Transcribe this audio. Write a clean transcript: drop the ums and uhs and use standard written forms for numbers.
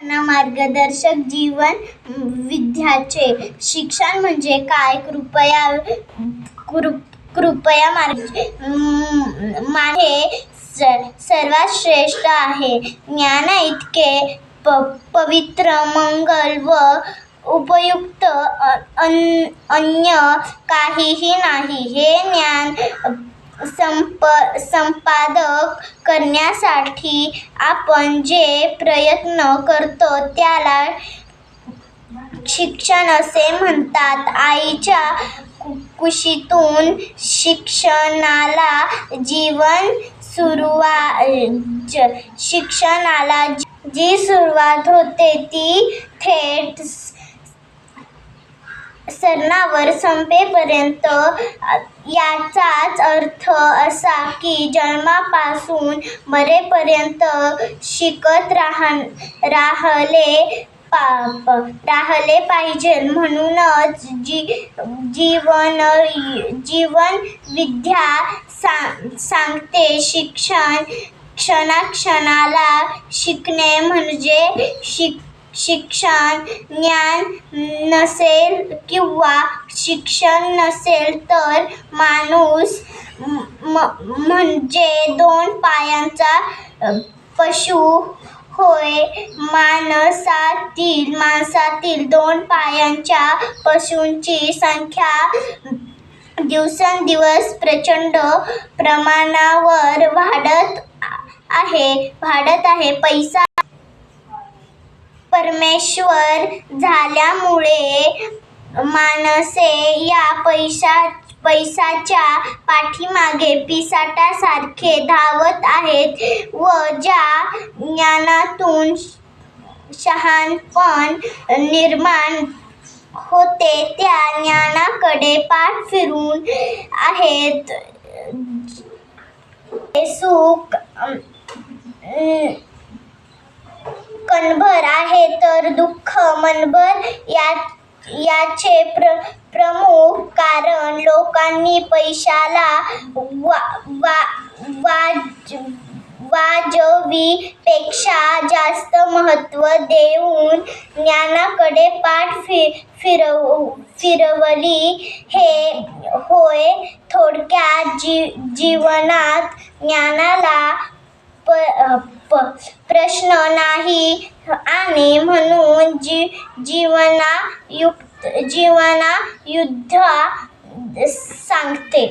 मार्गदर्शक जीवन विद्याचे शिक्षण म्हणजे काय? कृपया हे सर्वात श्रेष्ठ आहे. ज्ञान इतके पवित्र, मंगल व उपयुक्त अन्य काहीही नाही. हे ज्ञान संपादक करण्यासाठी आपण जे प्रयत्न करतो त्याला शिक्षण असे म्हणतात. आईच्या कुशीतून शिक्षणाला जी सुरुवात होते ती थेट स्तरावर संपेपर्यंत. याचाच अर्थ असा की जन्मापासून मरेपर्यंत शिकत राहिले पाहिजे. म्हणूनच जीवन विद्या सांगते क्षणाक्षणाला शिकणे म्हणजे शिक्षण. ज्ञान नसेल किंवा शिक्षण नसेल तर माणूस म्हणजे दोन पायांचा पशु होय. माणसातील दोन पायांच्या पशूंची संख्या दिवसेंदिवस प्रचंड प्रमाणावर वाढत आहे. पैसा परमेश्वर झाल्यामुळे माणसे या पैशाच्या पाठीमागे पिसाट्यासारखे धावत आहेत व ज्या ज्ञानातून शहाणपण निर्माण होते त्या ज्ञानाकडे पाठ फिरून आहेत. सुख कणभर आहे तर दुःख मनभर. याचे प्रमुख कारण लोकांनी पैशाला वाजवीपेक्षा जास्त महत्त्व देऊन ज्ञानाकडे पाठ फिरवली होय. थोडक्यात जीवनात ज्ञानाला प्रश्न नाही आणि म्हणून जीवनायुद्ध सांगते.